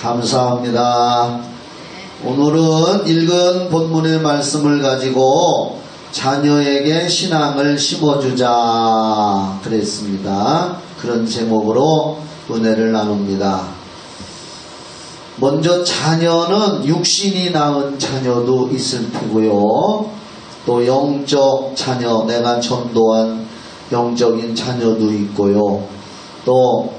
감사합니다. 오늘은 읽은 본문의 말씀을 가지고 자녀에게 신앙을 심어주자 그랬습니다. 그런 제목으로 은혜를 나눕니다. 먼저 자녀는 육신이 낳은 자녀도 있을 테고요. 또 영적 자녀, 내가 전도한 영적인 자녀도 있고요. 또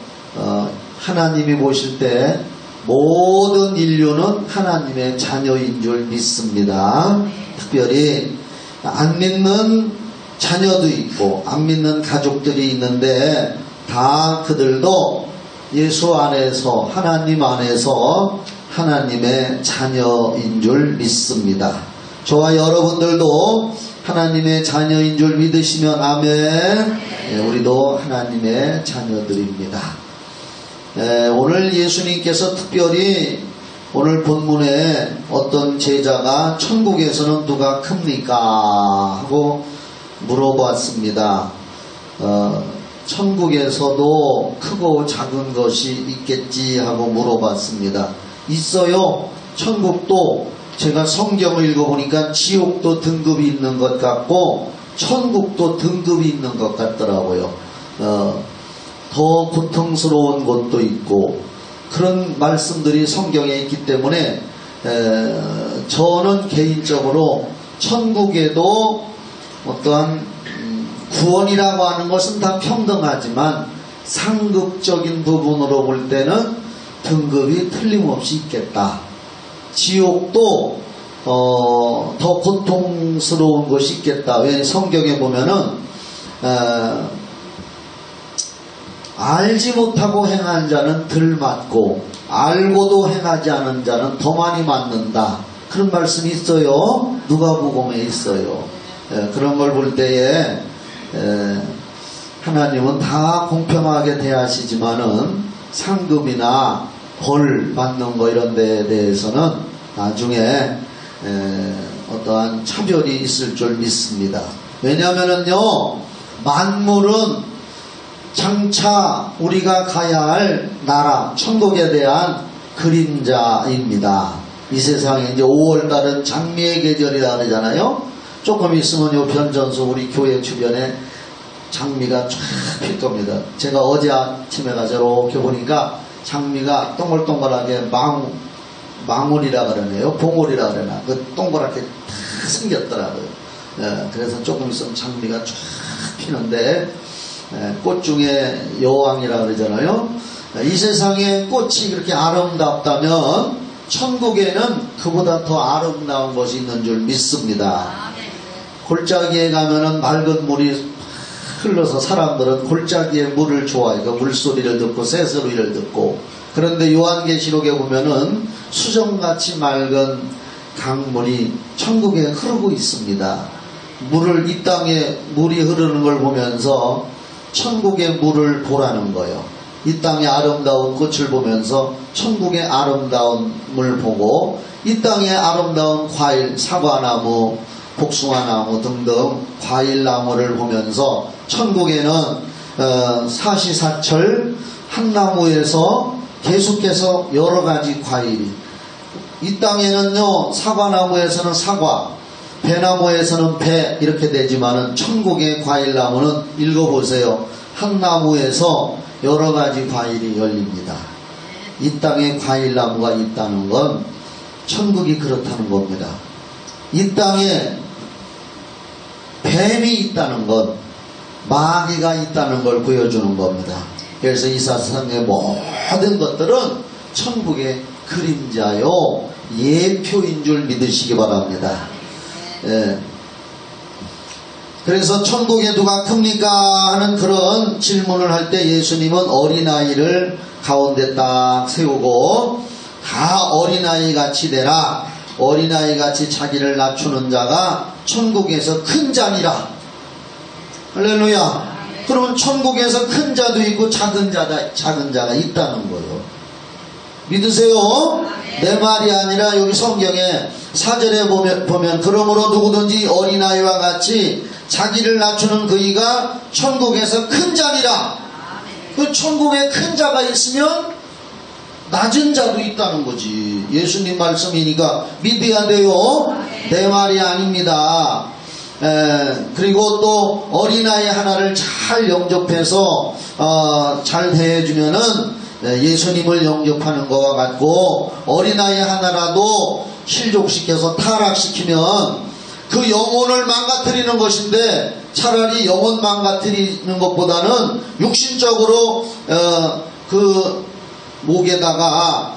하나님이 보실 때 모든 인류는 하나님의 자녀인 줄 믿습니다. 특별히 안 믿는 자녀도 있고 안 믿는 가족들이 있는데 다 그들도 예수 안에서 하나님 안에서 하나님의 자녀인 줄 믿습니다. 저와 여러분들도 하나님의 자녀인 줄 믿으시면 아멘. 우리도 하나님의 자녀들입니다. 오늘 예수님께서 특별히 오늘 본문에 어떤 제자가 천국에서는 누가 큽니까? 하고 물어봤습니다. 천국에서도 크고 작은 것이 있겠지 하고 물어봤습니다. 있어요. 천국도 제가 성경을 읽어보니까 지옥도 등급이 있는 것 같고 천국도 등급이 있는 것 같더라고요. 더 고통스러운 곳도 있고 그런 말씀들이 성경에 있기 때문에 저는 개인적으로 천국에도 어떠한 구원이라고 하는 것은 다 평등하지만 상급적인 부분으로 볼 때는 등급이 틀림없이 있겠다. 지옥도 더 고통스러운 것이 있겠다. 왜 성경에 보면은 알지 못하고 행한 자는 덜 맞고 알고도 행하지 않은 자는 더 많이 맞는다. 그런 말씀이 있어요. 누가복음에 있어요. 그런 걸 볼 때에 하나님은 다 공평하게 대하시지만은 상급이나 벌 받는 거 이런 데에 대해서는 나중에 어떠한 차별이 있을 줄 믿습니다. 왜냐하면은요, 만물은 장차 우리가 가야 할 나라, 천국에 대한 그림자입니다. 이 세상에 이제 5월달은 장미의 계절이라 그러잖아요. 조금 있으면 요 변전소 우리 교회 주변에 장미가 쫙 필 겁니다. 제가 어제 아침에 가서 이렇게 보니까 장미가 동글동글하게 망울이라 그러네요. 봉울이라 그러나. 그 동그랗게 다 생겼더라고요. 그래서 조금 있으면 장미가 쫙 피는데 꽃 중에 여왕이라 그러잖아요. 이 세상에 꽃이 그렇게 아름답다면 천국에는 그보다 더 아름다운 것이 있는 줄 믿습니다. 골짜기에 가면은 맑은 물이 흘러서 사람들은 골짜기의 물을 좋아해요. 물소리를 듣고 새소리를 듣고. 그런데 요한계시록에 보면은 수정같이 맑은 강물이 천국에 흐르고 있습니다. 물을 이 땅에 물이 흐르는 걸 보면서 천국의 물을 보라는 거예요. 이 땅의 아름다운 꽃을 보면서 천국의 아름다움을 보고 이 땅의 아름다운 과일, 사과나무, 복숭아나무 등등 과일나무를 보면서 천국에는 사시사철 한 나무에서 계속해서 여러가지 과일이, 이 땅에는요 사과나무에서는 사과, 배나무에서는 배 이렇게 되지만은 천국의 과일나무는 읽어보세요. 한 나무에서 여러가지 과일이 열립니다. 이 땅에 과일나무가 있다는 건 천국이 그렇다는 겁니다. 이 땅에 뱀이 있다는 건 마귀가 있다는 걸 보여주는 겁니다. 그래서 이 세상의 모든 것들은 천국의 그림자요 예표인 줄 믿으시기 바랍니다. 그래서 천국에 누가 큽니까? 하는 그런 질문을 할 때 예수님은 어린아이를 가운데 딱 세우고 다 어린아이 같이 되라. 어린아이 같이 자기를 낮추는 자가 천국에서 큰 자니라. 할렐루야. 그러면 천국에서 큰 자도 있고 작은 자가 있다는 거예요. 믿으세요? 내 말이 아니라 여기 성경에 4절에 보면 그러므로 누구든지 어린아이와 같이 자기를 낮추는 그이가 천국에서 큰 자니라. 그 천국에 큰 자가 있으면 낮은 자도 있다는 거지. 예수님 말씀이니까 믿어야 돼요. 내 말이 아닙니다. 그리고 또 어린아이 하나를 잘 영접해서 잘 대해주면은 예수님을 영접하는 것과 같고, 어린아이 하나라도 실족시켜서 타락시키면 그 영혼을 망가뜨리는 것인데, 차라리 영혼 망가뜨리는 것보다는 육신적으로 그 목에다가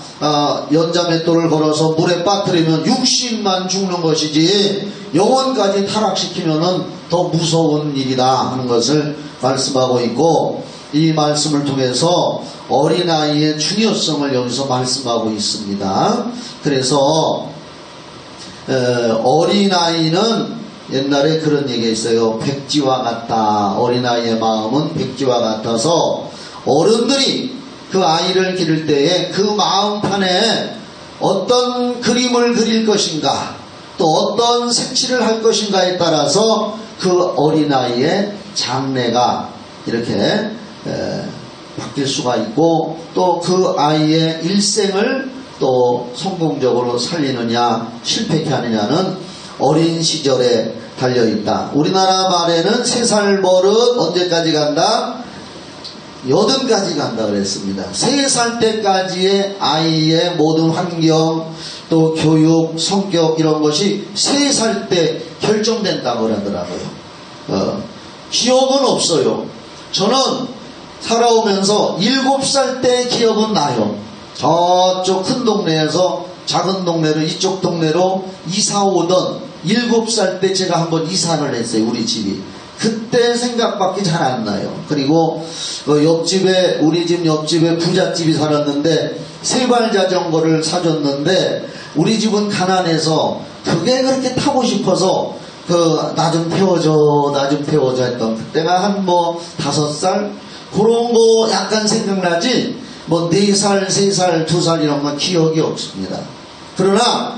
연자맷돌을 걸어서 물에 빠뜨리면 육신만 죽는 것이지 영혼까지 타락시키면은 더 무서운 일이다 하는 것을 말씀하고 있고, 이 말씀을 통해서 어린아이의 중요성을 여기서 말씀하고 있습니다. 그래서 어린아이는 옛날에 그런 얘기가 있어요. 백지와 같다. 어린아이의 마음은 백지와 같아서 어른들이 그 아이를 기를 때에 그 마음판에 어떤 그림을 그릴 것인가, 또 어떤 색칠을 할 것인가에 따라서 그 어린아이의 장래가 이렇게 바뀔 수가 있고, 또 그 아이의 일생을 또 성공적으로 살리느냐 실패케 하느냐는 어린 시절에 달려있다. 우리나라 말에는 3살 버릇 언제까지 간다? 80까지 간다 그랬습니다. 3살 때까지의 아이의 모든 환경, 또 교육, 성격 이런 것이 3살 때 결정된다고 그러더라고요. 기억은 없어요. 저는 살아오면서 7살 때 기억은 나요. 저쪽 큰 동네에서 작은 동네로, 이쪽 동네로 이사 오던 7살 때 제가 한번 이사를 했어요. 우리 집이. 그때 생각밖에 잘 안 나요. 그리고 옆집에, 우리 집 옆집에 부잣집이 살았는데 세발 자전거를 사줬는데, 우리 집은 가난해서 그게 그렇게 타고 싶어서 나 좀 태워줘 했던, 그때가 한 5살 그런 거 약간 생각나지, 4살, 3살, 2살 이런 건 기억이 없습니다. 그러나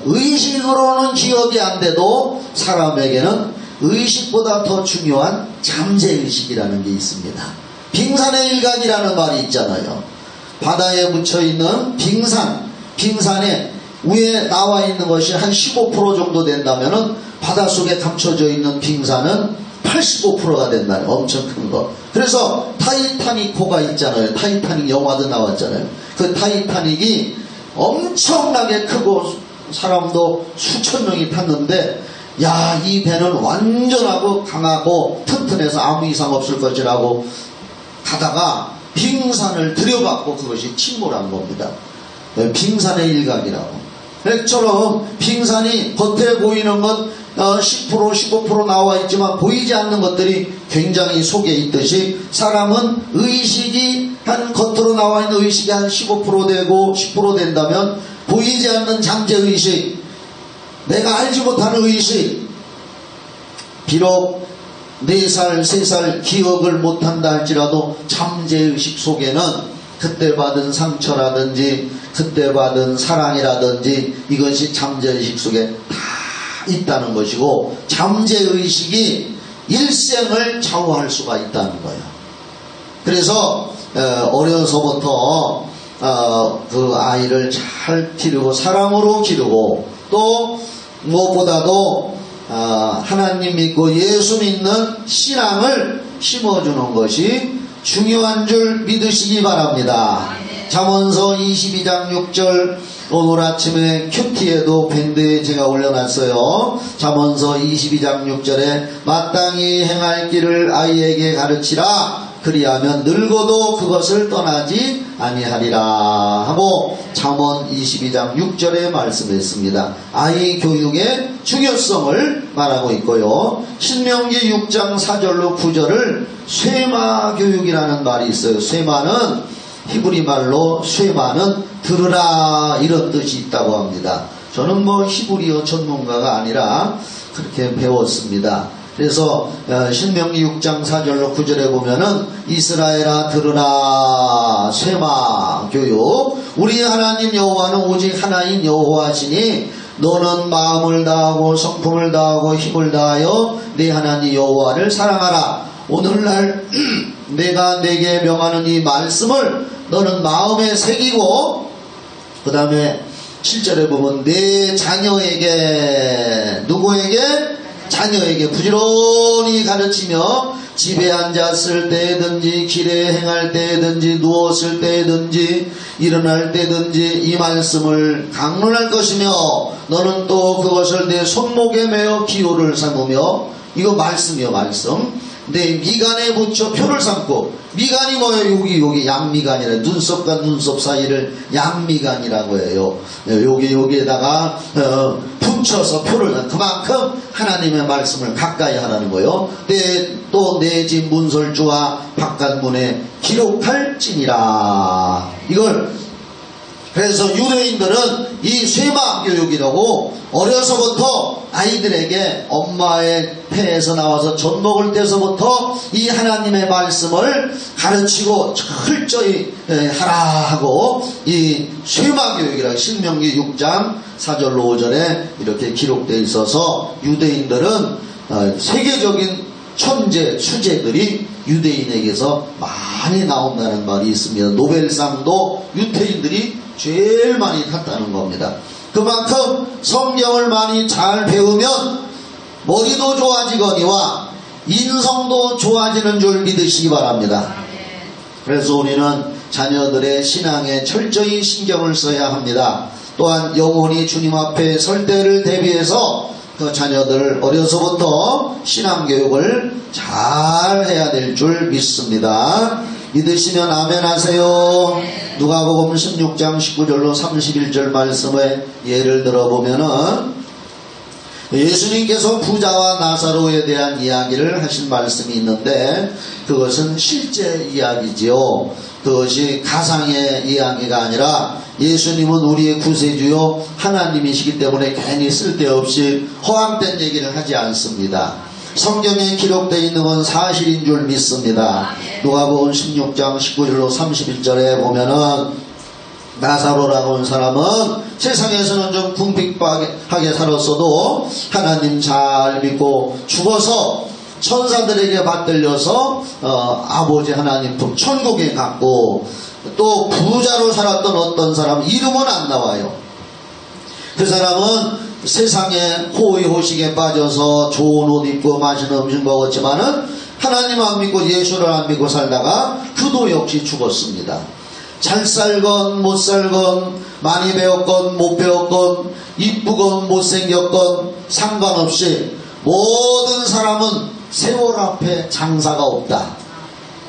의식으로는 기억이 안 돼도 사람에게는 의식보다 더 중요한 잠재의식이라는 게 있습니다. 빙산의 일각이라는 말이 있잖아요. 바다에 묻혀있는 빙산에 위에 나와 있는 것이 한 15% 정도 된다면은 바닷속에 감춰져 있는 빙산은 85%가 된다는, 엄청 큰 거. 그래서 타이타닉호가 있잖아요. 타이타닉 영화도 나왔잖아요. 그 타이타닉이 엄청나게 크고 사람도 수천 명이 탔는데, 야, 이 배는 완전하고 강하고 튼튼해서 아무 이상 없을 것이라고 가다가 빙산을 들여받고 그것이 침몰한 겁니다. 빙산의 일각이라고. 그처럼 빙산이 겉에 보이는 것 10%, 15% 나와 있지만 보이지 않는 것들이 굉장히 속에 있듯이, 사람은 의식이 한 겉으로 나와 있는 의식이 한 15% 되고 10% 된다면 보이지 않는 잠재의식, 내가 알지 못하는 의식, 비록 4살, 3살 기억을 못한다 할지라도 잠재의식 속에는 그때 받은 상처라든지 그때 받은 사랑이라든지 이것이 잠재의식 속에 다 있다는 것이고, 잠재의식이 일생을 좌우할 수가 있다는 거예요. 그래서 어려서부터 그 아이를 잘 기르고 사랑으로 기르고, 또 무엇보다도 하나님 믿고 예수 믿는 신앙을 심어주는 것이 중요한 줄 믿으시기 바랍니다. 잠언서 22장 6절, 오늘 아침에 큐티에도 밴드에 제가 올려놨어요. 잠언서 22장 6절에 마땅히 행할 길을 아이에게 가르치라, 그리하면 늙어도 그것을 떠나지 아니하리라 하고 잠언 22장 6절에 말씀했습니다. 아이 교육의 중요성을 말하고 있고요. 신명기 6장 4절로 9절을 쇠마 교육이라는 말이 있어요. 쇠마는 히브리 말로 쇠마는 들으라 이런 뜻이 있다고 합니다. 저는 히브리어 전문가가 아니라 그렇게 배웠습니다. 그래서 신명기 6장 4절로 9절에 보면은 이스라엘아 들으라, 쇠마 교육. 우리 하나님 여호와는 오직 하나인 여호와시니 너는 마음을 다하고 성품을 다하고 힘을 다하여 네 하나님 여호와를 사랑하라. 오늘날 내가 내게 명하는 이 말씀을 너는 마음에 새기고, 그 다음에 7절에 보면 내 자녀에게, 누구에게? 자녀에게 부지런히 가르치며 집에 앉았을 때든지 길에 행할 때든지 누웠을 때든지 일어날 때든지 이 말씀을 강론할 것이며 너는 또 그것을 내 손목에 매어 기호를 삼으며, 이거 말씀이요, 말씀. 내 미간에 붙여 표를 삼고, 미간이 뭐예요? 여기 양미간이라, 눈썹과 눈썹 사이를 양미간이라고 해요. 여기에다가 붙여서 표를, 그만큼 하나님의 말씀을 가까이 하라는 거예요. 또 내 집 문설주와 바깥문에 기록할지니라. 이걸 그래서 유대인들은 이 쇠막교육이라고 어려서부터 아이들에게 엄마의 폐에서 나와서 젖 먹을 때서부터 이 하나님의 말씀을 가르치고 철저히 하라 하고, 이 쇠막교육이라고 신명기 6장 4절로 5절에 이렇게 기록되어 있어서 유대인들은 세계적인 천재, 수재들이 유대인에게서 많이 나온다는 말이 있습니다. 노벨상도 유대인들이 제일 많이 탔다는 겁니다. 그만큼 성경을 많이 잘 배우면 머리도 좋아지거니와 인성도 좋아지는 줄 믿으시기 바랍니다. 그래서 우리는 자녀들의 신앙에 철저히 신경을 써야 합니다. 또한 영혼이 주님 앞에 설 때를 대비해서 그 자녀들 어려서부터 신앙교육을 잘 해야 될 줄 믿습니다. 믿으시면 아멘 하세요. 누가복음 16장 19절로 31절 말씀에 예를 들어보면은 예수님께서 부자와 나사로에 대한 이야기를 하신 말씀이 있는데, 그것은 실제 이야기지요. 그것이 가상의 이야기가 아니라 예수님은 우리의 구세주요 하나님이시기 때문에 괜히 쓸데없이 허황된 얘기를 하지 않습니다. 성경에 기록되어 있는 건 사실인 줄 믿습니다. 누가복음 16장 19절로 31절에 보면은 나사로라고 하는 사람은 세상에서는 좀 궁핍하게 살았어도 하나님 잘 믿고 죽어서 천사들에게 받들려서 아버지 하나님 품 천국에 갔고, 또 부자로 살았던 어떤 사람, 이름은 안 나와요. 그 사람은 세상에 호의호식에 빠져서 좋은 옷 입고 맛있는 음식 먹었지만은 하나님 안 믿고 예수를 안 믿고 살다가 그도 역시 죽었습니다. 잘 살건 못 살건, 많이 배웠건 못 배웠건, 이쁘건 못생겼건 상관없이 모든 사람은 세월 앞에 장사가 없다.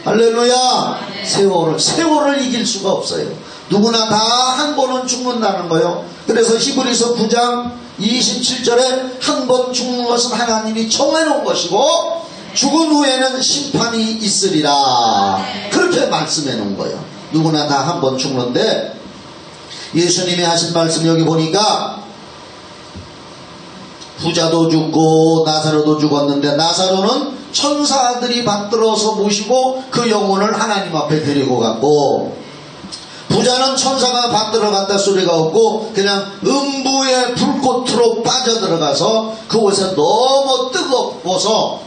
할렐루야. 세월을 이길 수가 없어요. 누구나 다 한 번은 죽는다는 거예요. 그래서 히브리서 9장 27절에 한 번 죽는 것은 하나님이 정해놓은 것이고 죽은 후에는 심판이 있으리라. 그렇게 말씀해 놓은 거예요. 누구나 다 한 번 죽는데, 예수님이 하신 말씀 여기 보니까 부자도 죽고 나사로도 죽었는데, 나사로는 천사들이 받들어서 모시고 그 영혼을 하나님 앞에 데리고 갔고, 부자는 천사가 받들어 갔다 소리가 없고 그냥 음부의 불꽃으로 빠져들어가서 그곳에 너무 뜨겁고서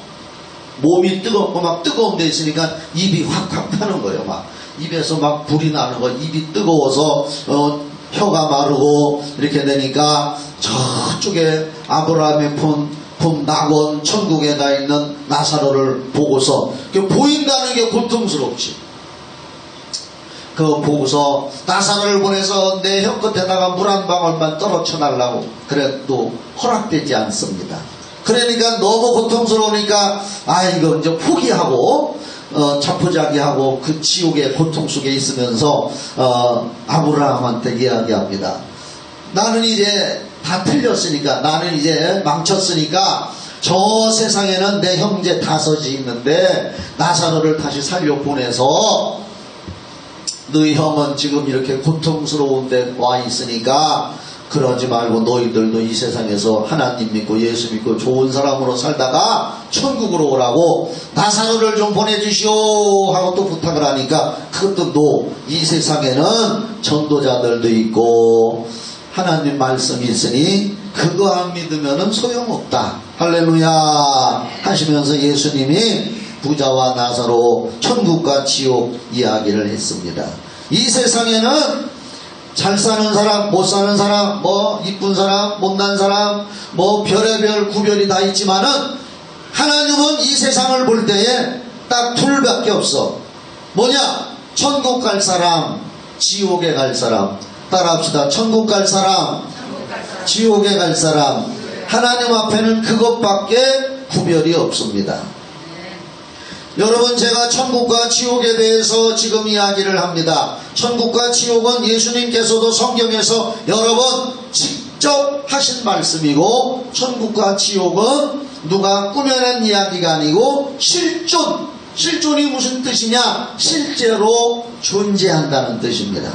몸이 뜨겁고 막 뜨거운 데 있으니까 입이 확확 타는 거예요. 막 입에서 막 불이 나는 거, 입이 뜨거워서 혀가 마르고 이렇게 되니까 저쪽에 아브라함의 품 낙원 천국에 가 있는 나사로를 보고서 보인다는 게 고통스럽지. 그거 보고서 나사로를 보내서 내 혀끝에다가 물 한 방울만 떨어쳐 달라고 그래도 허락되지 않습니다. 그러니까 너무 고통스러우니까 이거 이제 포기하고 자포자기하고 그 지옥의 고통 속에 있으면서 아브라함한테 이야기합니다. 나는 이제 다 틀렸으니까, 나는 이제 망쳤으니까 저 세상에는 내 형제 5이 있는데 나사로를 다시 살려보내서 너희 형은 지금 이렇게 고통스러운 데 와 있으니까 그러지 말고 너희들도 이 세상에서 하나님 믿고 예수 믿고 좋은 사람으로 살다가 천국으로 오라고 나사로를 좀 보내주시오 하고 또 부탁을 하니까, 그것도 이 세상에는 전도자들도 있고 하나님 말씀이 있으니 그거 안 믿으면 소용없다. 할렐루야 하시면서 예수님이 부자와 나사로 천국과 지옥 이야기를 했습니다. 이 세상에는 잘 사는 사람, 못 사는 사람, 뭐 이쁜 사람, 못난 사람, 뭐 별의별 구별이 다 있지만은 하나님은 이 세상을 볼 때에 딱 둘밖에 없어. 뭐냐? 천국 갈 사람, 지옥에 갈 사람. 따라합시다. 천국 갈 사람, 지옥에 갈 사람. 하나님 앞에는 그것밖에 구별이 없습니다. 여러분, 제가 천국과 지옥에 대해서 지금 이야기를 합니다. 천국과 지옥은 예수님께서도 성경에서 여러 번 직접 하신 말씀이고, 천국과 지옥은 누가 꾸며낸 이야기가 아니고 실존이 무슨 뜻이냐? 실제로 존재한다는 뜻입니다.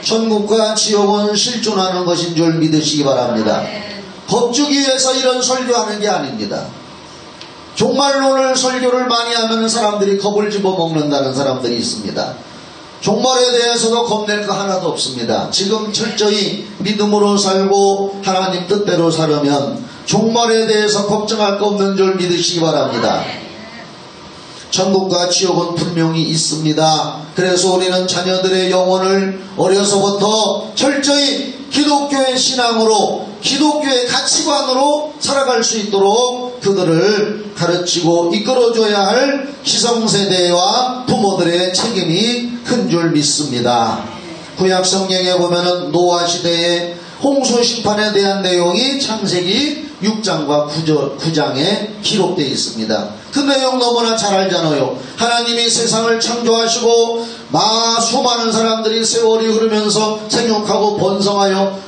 천국과 지옥은 실존하는 것인 줄 믿으시기 바랍니다. 겁주기 위해서 이런 설교하는 게 아닙니다. 종말론을 설교를 많이 하면 사람들이 겁을 집어먹는다는 사람들이 있습니다. 종말에 대해서도 겁낼 거 하나도 없습니다. 지금 철저히 믿음으로 살고 하나님 뜻대로 살려면 종말에 대해서 걱정할 거 없는 줄 믿으시기 바랍니다. 천국과 지옥은 분명히 있습니다. 그래서 우리는 자녀들의 영혼을 어려서부터 철저히 기독교의 신앙으로, 기독교의 가치관으로 살아갈 수 있도록 그들을 가르치고 이끌어줘야 할 기성세대와 부모들의 책임이 큰 줄 믿습니다. 구약 성경에 보면은 노아 시대의 홍수 심판에 대한 내용이 창세기 6장과 9장에 기록되어 있습니다. 그 내용 너무나 잘 알잖아요. 하나님이 세상을 창조하시고 수많은 사람들이 세월이 흐르면서 생육하고 번성하여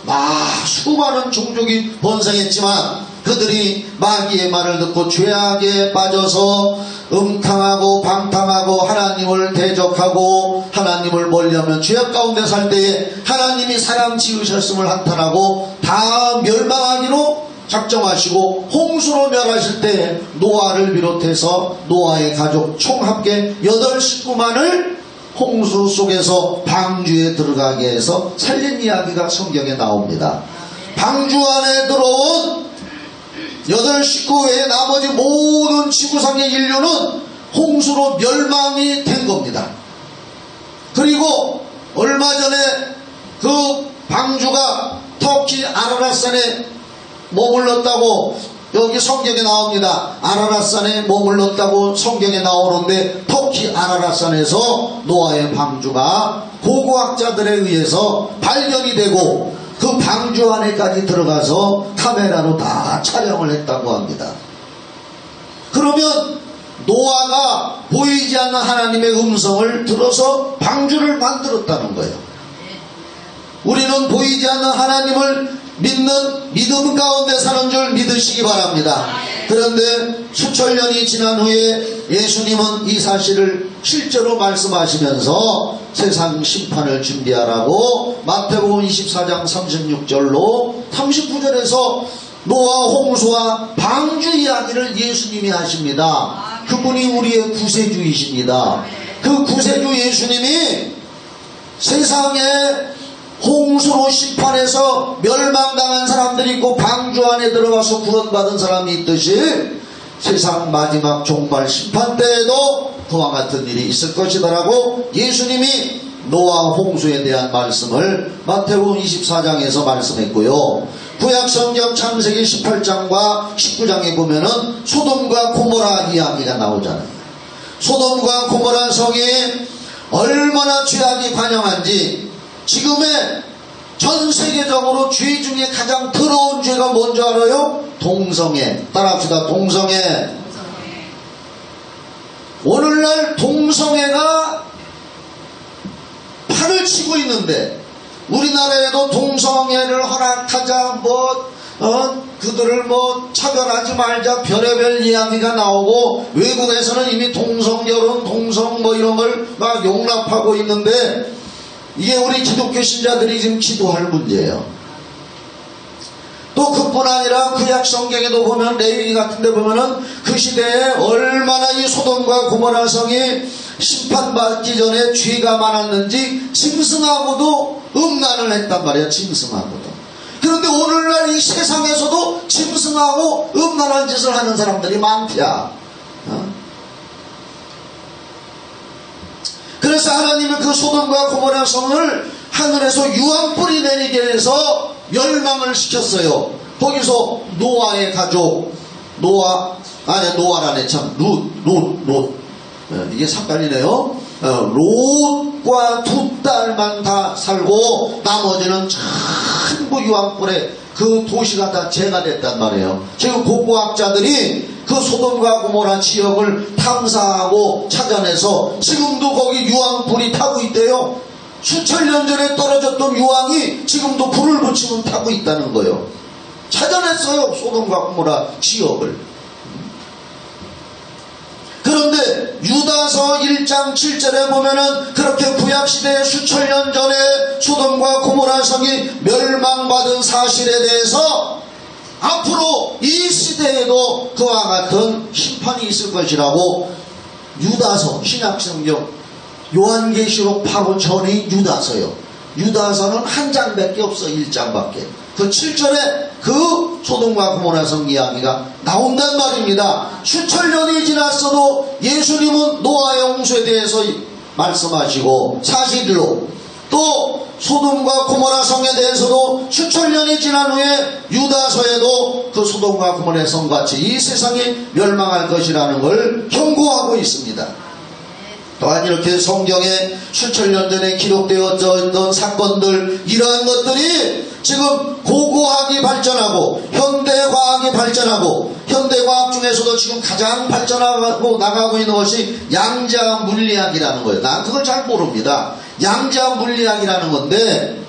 수많은 종족이 번성했지만 그들이 마귀의 말을 듣고 죄악에 빠져서 음탕하고 방탕하고 하나님을 대적하고 하나님을 멀리하면 죄악 가운데 살 때에 하나님이 사람 지으셨음을 한탄하고 다 멸망하기로 작정하시고 홍수로 멸하실 때 노아를 비롯해서 노아의 가족 총 합계 8식구만을 홍수 속에서 방주에 들어가게 해서 살린 이야기가 성경에 나옵니다. 방주 안에 들어온 8식구 외에 나머지 모든 지구상의 인류는 홍수로 멸망이 된 겁니다. 그리고 얼마 전에 그 방주가 터키 아라랏산에 머물렀다고 여기 성경에 나옵니다. 아라랏산에 머물렀다고 성경에 나오는데 터키 아라랏산에서 노아의 방주가 고고학자들에 의해서 발견이 되고 그 방주 안에까지 들어가서 카메라로 다 촬영을 했다고 합니다. 그러면 노아가 보이지 않는 하나님의 음성을 들어서 방주를 만들었다는 거예요. 우리는 보이지 않는 하나님을 믿는 믿음 가운데 사는 줄 믿으시기 바랍니다. 그런데 수천 년이 지난 후에 예수님은 이 사실을 실제로 말씀하시면서 세상 심판을 준비하라고 마태복음 24장 36절로 39절에서 노아 홍수와 방주 이야기를 예수님이 하십니다. 그분이 우리의 구세주이십니다. 그 구세주 예수님이 세상에 홍수로 심판해서 멸망당한 사람들이 있고 방주 안에 들어가서 구원받은 사람이 있듯이 세상 마지막 종말 심판 때에도 그와 같은 일이 있을 것이다라고 예수님이 노아 홍수에 대한 말씀을 마태복음 24장에서 말씀했고요. 구약성경 창세기 18장과 19장에 보면은 소돔과 고모라 이야기가 나오잖아요. 소돔과 고모라 성이 얼마나 죄악이 관영한지, 지금의 전 세계적으로 죄 중에 가장 더러운 죄가 뭔지 알아요? 동성애. 따라합시다. 동성애. 오늘날 동성애가 판을 치고 있는데 우리나라에도 동성애를 허락하자, 그들을 차별하지 말자, 별의별 이야기가 나오고, 외국에서는 이미 동성결혼, 이런 걸 막 용납하고 있는데, 이게 우리 기독교 신자들이 지금 기도할 문제예요. 또 그뿐 아니라 구약 성경에도 보면, 레위기 같은 데 보면은 그 시대에 얼마나 이 소돔과 고모라 성이 심판받기 전에 죄가 많았는지 짐승하고도 음란을 했단 말이야. 짐승하고도. 그런데 오늘날 이 세상에서도 짐승하고 음란한 짓을 하는 사람들이 많대야. 그 그래서 하나님은 그 소돔과 고모라 성을 하늘에서 유황불이 내리게 해서 멸망을 시켰어요. 거기서 노아의 가족, 노아라네 참, 롯. 이게 삭갈리네요. 롯과 두 딸만 다 살고 나머지는 전부 유황불에 그 도시가 다 재가 됐단 말이에요. 지금 고고학자들이 그 소돔과 고모라 지역을 탐사하고 찾아내서 지금도 거기 유황불이 타고 있대요. 수천 년 전에 떨어졌던 유황이 지금도 불을 붙이면 타고 있다는 거예요. 찾아냈어요, 소돔과 고모라 지역을. 그런데 유다서 1장 7절에 보면은 그렇게 구약시대에 수천 년 전에 소돔과 고모라 성이 멸망받은 사실에 대해서 앞으로 이 시대에도 그와 같은 심판이 있을 것이라고 유다서, 신약성경 요한계시록 바로 전이 유다서요. 유다서는 한 장밖에 없어. 1장밖에. 그 7절에 그 소돔과 고모라 성 이야기가 나온단 말입니다. 수천 년이 지났어도 예수님은 노아의 홍수에 대해서 말씀하시고 사실로 또 소돔과 고모라 성에 대해서도 수천 년이 지난 후에 유다서에도 그 소돔과 고모라 성같이 이 세상이 멸망할 것이라는 걸 경고하고 있습니다. 또한 이렇게 성경에 수천 년 전에 기록되어졌던 사건들, 이러한 것들이 지금 고고학이 발전하고 현대과학이 발전하고, 현대과학 중에서도 지금 가장 발전하고 나가고 있는 것이 양자 물리학이라는 거예요. 난 그걸 잘 모릅니다. 양자 물리학이라는 건데,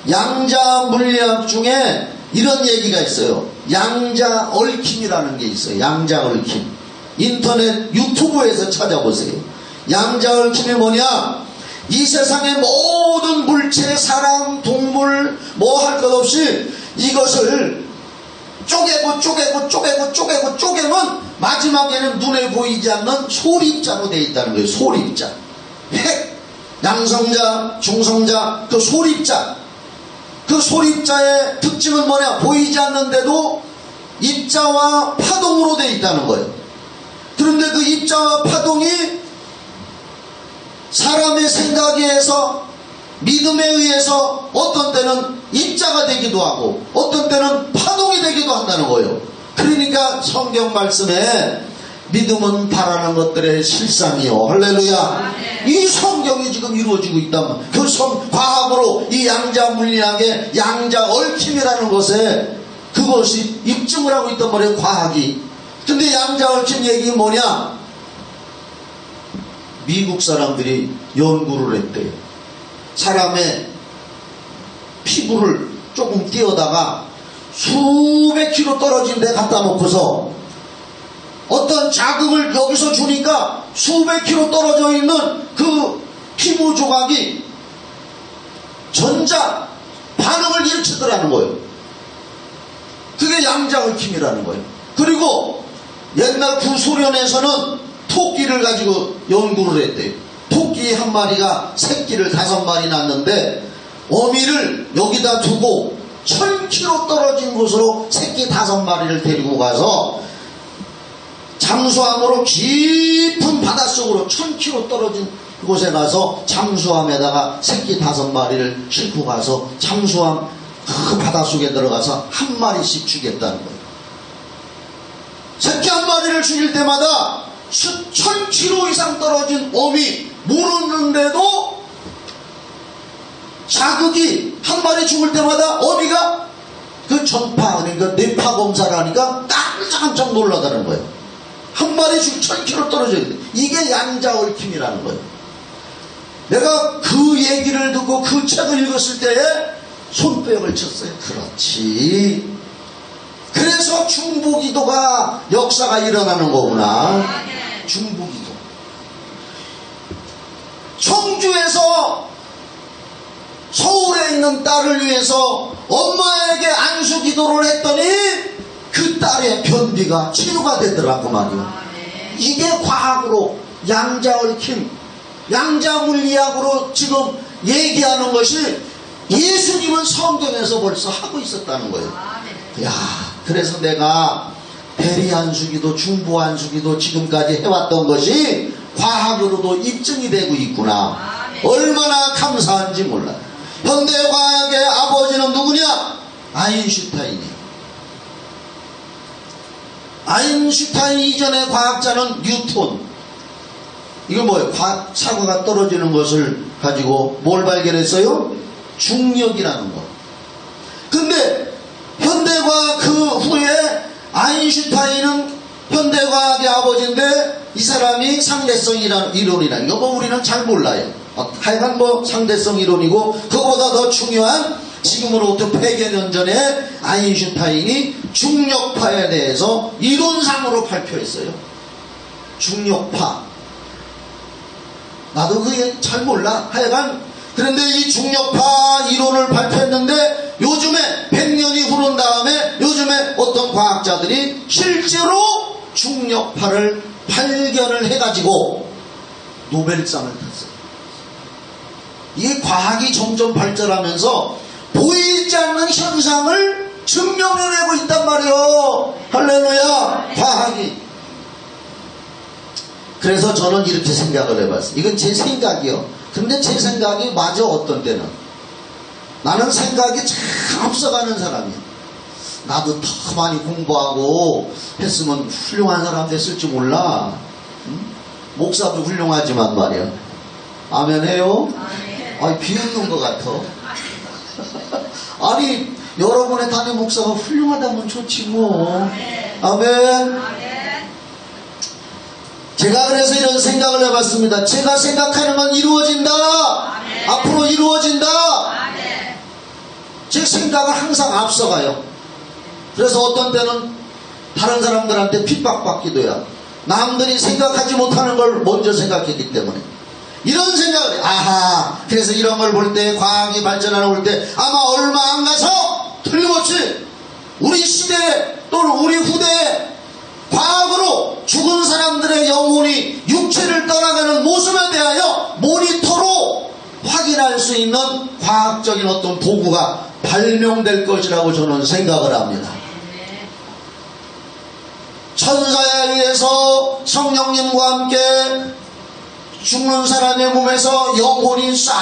양자 물리학 중에 이런 얘기가 있어요. 양자 얽힘이라는 게 있어요. 양자 얽힘. 인터넷 유튜브에서 찾아보세요. 양자 얽힘이 뭐냐? 이 세상의 모든 물체, 사람, 동물 뭐 할 것 없이 이것을 쪼개면 마지막에는 눈에 보이지 않는 소립자로 되어 있다는 거예요. 소립자. 핵, 양성자, 중성자, 그 소립자. 그 소립자의 특징은 뭐냐? 보이지 않는데도 입자와 파동으로 되어 있다는 거예요. 그런데 그 입자와 파동이 사람의 생각에 의해서, 믿음에 의해서 어떤 때는 입자가 되기도 하고 어떤 때는 파동이 되기도 한다는 거예요. 그러니까 성경 말씀에 믿음은 바라는 것들의 실상이요. 할렐루야. 이 성경이 지금 이루어지고 있다면 그 과학으로 이 양자 물리학의 양자 얽힘이라는 것에 그것이 입증을 하고 있단 말이에요. 과학이. 근데 양자 얽힘 얘기 뭐냐? 미국 사람들이 연구를 했대요. 사람의 피부를 조금 띄어다가 수백 킬로 떨어진 데 갖다 놓고서 어떤 자극을 여기서 주니까 수백 킬로 떨어져 있는 그 피부 조각이 전자 반응을 일으키더라는 거예요. 그게 양자 얽힘이라는 거예요. 그리고 옛날 구소련에서는 토끼를 가지고 연구를 했대요. 토끼 한 마리가 새끼를 5마리 낳는데 어미를 여기다 두고 1000km 떨어진 곳으로 새끼 5마리를 데리고 가서 잠수함으로 깊은 바닷속으로 1000km 떨어진 곳에 가서 잠수함에다가 새끼 5마리를 싣고 가서 잠수함 그 바닷속에 들어가서 한 마리씩 죽였다는 거예요. 새끼 한 마리를 죽일 때마다 수천 킬로 이상 떨어진 어미 모르는데도 자극이 한 마리 죽을 때마다 어미가 그 전파, 그러니까 뇌파 검사를 하니까 깜짝 놀라다는 거예요. 한 마리 죽 1000km 떨어져 있는데 이게 양자 얽힘이라는 거예요. 내가 그 얘기를 듣고 그 책을 읽었을 때에 손뼉을 쳤어요. 그렇지. 그래서 중보기도가 역사가 일어나는 거구나. 중보기도. 청주에서 서울에 있는 딸을 위해서 엄마에게 안수기도를 했더니 그 딸의 변비가 치유가 되더라고 말이요. 이게 과학으로 양자 얽힘, 양자 물리학으로 지금 얘기하는 것이 예수님은 성경에서 벌써 하고 있었다는 거예요. 야, 그래서 내가 대리 안수기도, 중보 안수기도 지금까지 해왔던 것이 과학으로도 입증이 되고 있구나. 얼마나 감사한지 몰라요. 현대과학의 아버지는 누구냐? 아인슈타인이에요. 아인슈타인 이전의 과학자는 뉴턴. 이거 뭐예요? 사과가 떨어지는 것을 가지고 뭘 발견했어요? 중력이라는 거. 근데 현대과학 그 후에 아인슈타인은 현대과학의 아버지인데 이 사람이 상대성 이론이라 이거 뭐 우리는 잘 몰라요. 하여간 뭐 상대성 이론이고, 그거보다 더 중요한 지금으로부터 100여 년 전에 아인슈타인이 중력파에 대해서 이론상으로 발표했어요. 중력파. 나도 그게 잘 몰라. 하여간 그런데 이 중력파 이론을 발표했는데 요즘에 100년이 흐른 다음에 요즘에 어떤 과학자들이 실제로 중력파를 발견을 해가지고 노벨상을 탔어요. 이게 과학이 점점 발전하면서 보이지 않는 현상을 증명해내고 있단 말이에요. 할렐루야. 과학이. 그래서 저는 이렇게 생각을 해봤어요. 이건 제 생각이요. 근데 제 생각이 맞아. 어떤 때는 나는 생각이 참 앞서가는 사람이야. 나도 더 많이 공부하고 했으면 훌륭한 사람 됐을지 몰라. 응? 목사도 훌륭하지만 말이야. 아멘 해요? 아니, 비웃는 것 같아. 아니, 여러분의 담임 목사가 훌륭하다면 좋지 뭐. 아멘. 제가 그래서 이런 생각을 해봤습니다. 제가 생각하는 건 이루어진다. 앞으로 이루어진다. 제 생각은 항상 앞서가요. 그래서 어떤 때는 다른 사람들한테 핍박받기도 해요. 남들이 생각하지 못하는 걸 먼저 생각했기 때문에. 이런 생각을 해요. 아하, 그래서 이런 걸 볼 때, 과학이 발전하는 걸 볼 때 아마 얼마 안 가서 틀림없이 우리 시대 또는 우리 후대에 과학으로 죽은 사람들의 영혼이 육체를 떠나가는 모습에 대하여 모니터로 확인할 수 있는 과학적인 어떤 도구가 발명될 것이라고 저는 생각을 합니다. 천사에 의해서 성령님과 함께 죽는 사람의 몸에서 영혼이 싹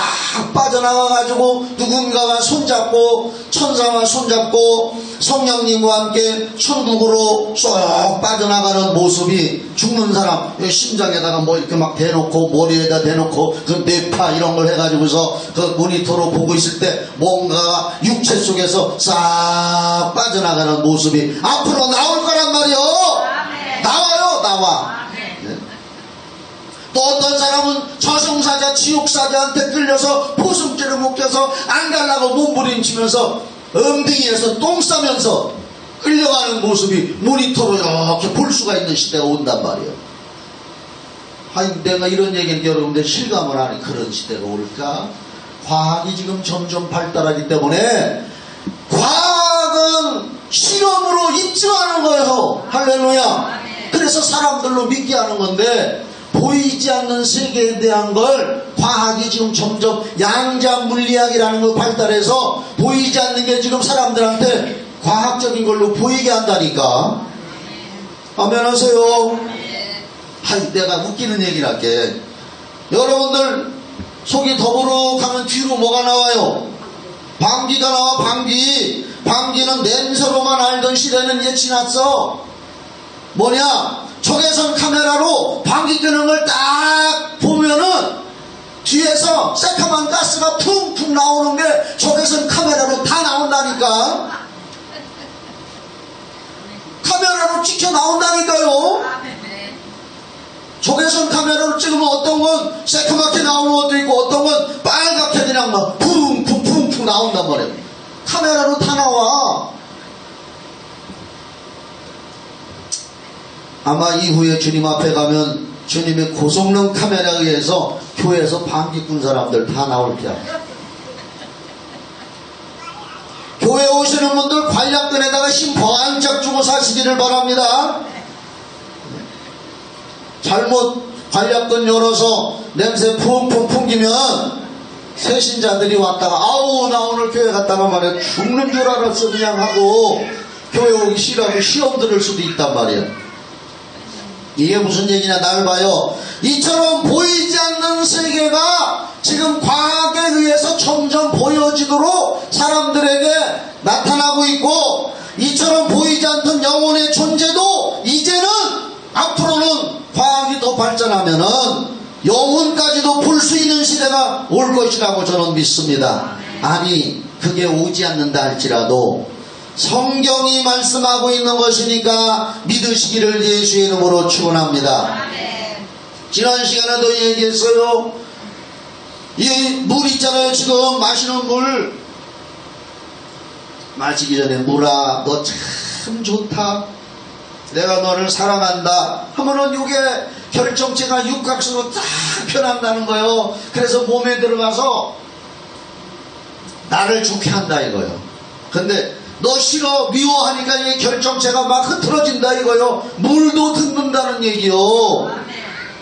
빠져나가가지고 누군가와 손잡고, 천사와 손잡고 성령님과 함께 천국으로 쏙 빠져나가는 모습이, 죽는 사람 심장에다가 뭐 이렇게 막 대놓고 머리에다 대놓고 그 뇌파 이런 걸 해가지고서 그 모니터로 보고 있을 때 뭔가 육체 속에서 싹 빠져나가는 모습이 앞으로 나올 거란 말이요. 나와요. 나와. 또 어떤 사람은 저승사자 지옥사자한테 끌려서 포승줄을 묶여서 안 가려고 몸부림치면서 엉덩이에서 똥 싸면서 끌려가는 모습이 모니터로 이렇게 볼 수가 있는 시대가 온단 말이에요. 아니, 내가 이런 얘기는 여러분들 실감을 하니 그런 시대가 올까? 과학이 지금 점점 발달하기 때문에 과학은 실험으로 입증하는 거예요. 할렐루야. 그래서 사람들로 믿게 하는 건데, 보이지 않는 세계에 대한 걸 과학이 지금 점점 양자 물리학이라는 걸 발달해서 보이지 않는 게 지금 사람들한테 과학적인 걸로 보이게 한다니까. 아멘 하세요. 아이, 내가 웃기는 얘기를 할게. 여러분들 속이 더부룩하면 뒤로 뭐가 나와요? 방귀가 나와. 방귀는 냄새로만 알던 시대는 이제 지났어. 뭐냐? 적외선 카메라로 방귀 끄는 걸 딱 보면은 뒤에서 새카만 가스가 퉁퉁 나오는 게 적외선 카메라로 다 나온다니까. 카메라로 찍혀 나온다니까요. 적외선 카메라로 찍으면 어떤 건 새카맣게 나오는 것도 있고 어떤 건 빨갛게 그냥 막 쿵쿵쿵쿵 나온단 말이에요. 카메라로 다 나와. 아마 이후에 주님 앞에 가면 주님의 고성능 카메라에 의해서 교회에서 방귀 꾼 사람들 다 나올 거야. 교회 오시는 분들 관략근에다가 힘 번쩍 주고 사시기를 바랍니다. 잘못 관략근 열어서 냄새 푹푹 풍기면 새신자들이 왔다가 아우 나 오늘 교회 갔다가 말이야 죽는 줄 알았어 그냥 하고 교회 오기 싫어하고 시험 들을 수도 있단 말이야. 이게 무슨 얘기냐, 날 봐요. 이처럼 보이지 않는 세계가 지금 과학에 의해서 점점 보여지도록 사람들에게 나타나고 있고, 이처럼 보이지 않던 영혼의 존재도 이제는 앞으로는 과학이 더 발전하면은 영혼까지도 볼 수 있는 시대가 올 것이라고 저는 믿습니다. 아니, 그게 오지 않는다 할지라도 성경이 말씀하고 있는 것이니까 믿으시기를 예수의 이름으로 축원합니다. 지난 시간에도 얘기했어요. 이 물 있잖아요. 지금 마시는 물, 마시기 전에 물아 너 참 좋다, 내가 너를 사랑한다 하면은 이게 결정체가 육각수로 딱 변한다는 거예요. 그래서 몸에 들어가서 나를 좋게 한다 이거예요. 근데 너 싫어, 미워하니까 이 결정체가 막 흐트러진다 이거요. 물도 듣는다는 얘기요.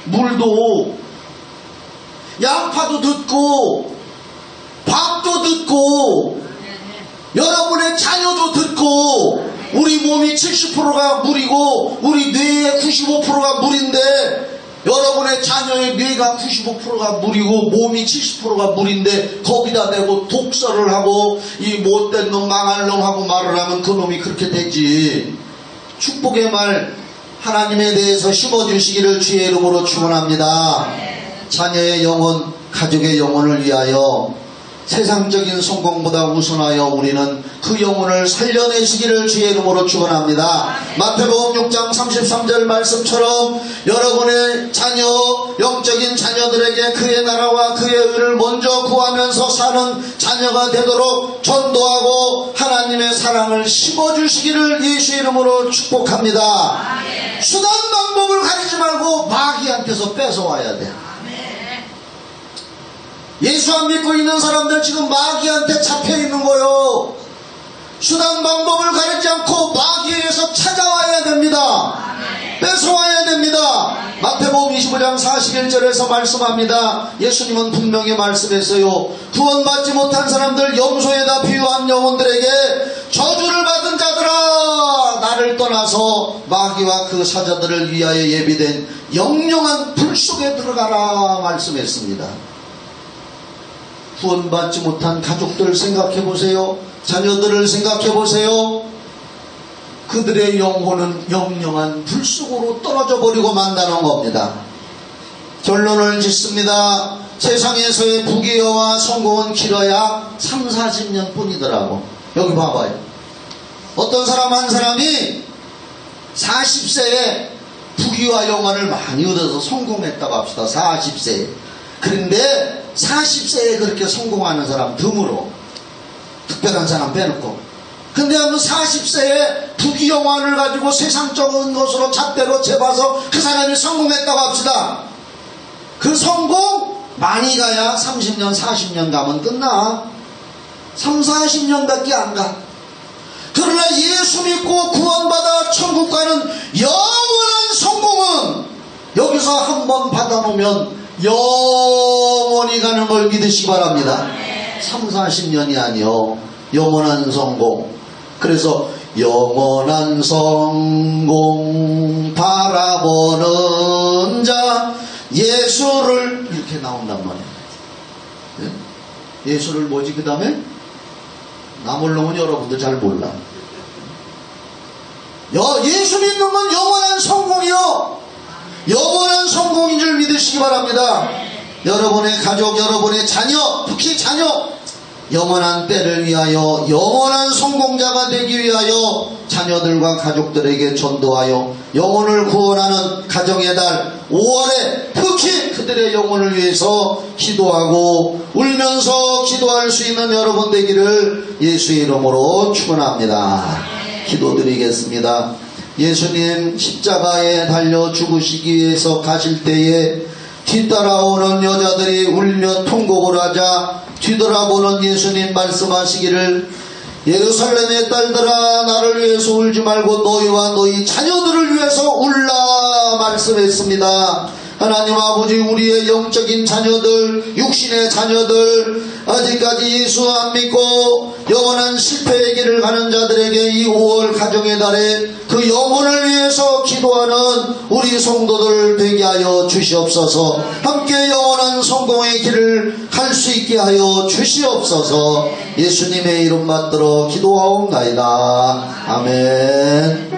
물도, 양파도 듣고 밥도 듣고 여러분의 자녀도 듣고, 우리 몸이 70%가 물이고 우리 뇌의 95%가 물인데, 여러분의 자녀의 뇌가 95%가 물이고 몸이 70%가 물인데 거기다 대고 독설을 하고 이 못된 놈 망할 놈 하고 말을 하면 그 놈이 그렇게 되지. 축복의 말 하나님에 대해서 심어주시기를 주의 이름으로 축원합니다. 자녀의 영혼, 가족의 영혼을 위하여 세상적인 성공보다 우선하여 우리는 그 영혼을 살려내시기를 주의 이름으로 축원합니다. 마태복음 6장 33절 말씀처럼 여러분의 자녀, 영적인 자녀들에게 그의 나라와 그의 의를 먼저 구하면서 사는 자녀가 되도록 전도하고 하나님의 사랑을 심어주시기를 예수의 이름으로 축복합니다. 수단 방법을 가리지 말고 마귀한테서 뺏어와야 돼. 예수 안 믿고 있는 사람들 지금 마귀한테 잡혀 있는 거요. 수단 방법을 가리지 않고 마귀에서 찾아와야 됩니다. 뺏어와야 됩니다. 마태복음 25장 41절에서 말씀합니다. 예수님은 분명히 말씀했어요. 구원받지 못한 사람들, 염소에다 비유한 영혼들에게 저주를 받은 자들아, 나를 떠나서 마귀와 그 사자들을 위하여 예비된 영영한 불 속에 들어가라 말씀했습니다. 구원받지 못한 가족들 생각해 보세요. 자녀들을 생각해 보세요. 그들의 영혼은 영영한 불 속으로 떨어져 버리고 만다는 겁니다. 결론을 짓습니다. 세상에서의 부귀영화 성공은 길어야 3, 40년 뿐이더라고. 여기 봐봐요. 어떤 사람 한 사람이 40세에 부귀와 영화를 많이 얻어서 성공했다고 합시다. 40세에. 그런데 40세에 그렇게 성공하는 사람 드물어. 특별한 사람 빼놓고. 근데 한번 40세에 부귀영화를 가지고 세상적인 것으로 잣대로 재봐서 그 사람이 성공했다고 합시다. 그 성공 많이 가야 30년 40년 가면 끝나. 3, 40년밖에 안 가. 그러나 예수 믿고 구원받아 천국 가는 영원한 성공은 여기서 한번 받아놓으면 영원히 가는 걸 믿으시기 바랍니다. 3, 40년이 아니요. 영원한 성공. 그래서 영원한 성공 바라보는 자 예수를 이렇게 나온단 말이에요. 네? 예수를 뭐지 그 다음에? 나물롱은 여러분들 잘 몰라. 예수 믿는 건 영원한 성공이요. 영원한 성공인 줄 믿으시기 바랍니다. 여러분의 가족, 여러분의 자녀, 특히 자녀, 영원한 때를 위하여 영원한 성공자가 되기 위하여 자녀들과 가족들에게 전도하여 영혼을 구원하는 가정의 달 5월에 특히 그들의 영혼을 위해서 기도하고 울면서 기도할 수 있는 여러분 되기를 예수의 이름으로 축원합니다. 기도드리겠습니다. 예수님 십자가에 달려 죽으시기 위해서 가실 때에 뒤따라오는 여자들이 울며 통곡을 하자 뒤돌아보는 예수님 말씀하시기를 예루살렘의 딸들아 나를 위해서 울지 말고 너희와 너희 자녀들을 위해서 울라 말씀했습니다. 하나님 아버지, 우리의 영적인 자녀들, 육신의 자녀들, 아직까지 예수 안 믿고 영원한 실패의 길을 가는 사는 자들에게 이 5월 가정의 달에 그 영혼을 위해서 기도하는 우리 성도들 되게 하여 주시옵소서. 함께 영원한 성공의 길을 갈 수 있게 하여 주시옵소서. 예수님의 이름 받들어 기도하옵나이다. 아멘.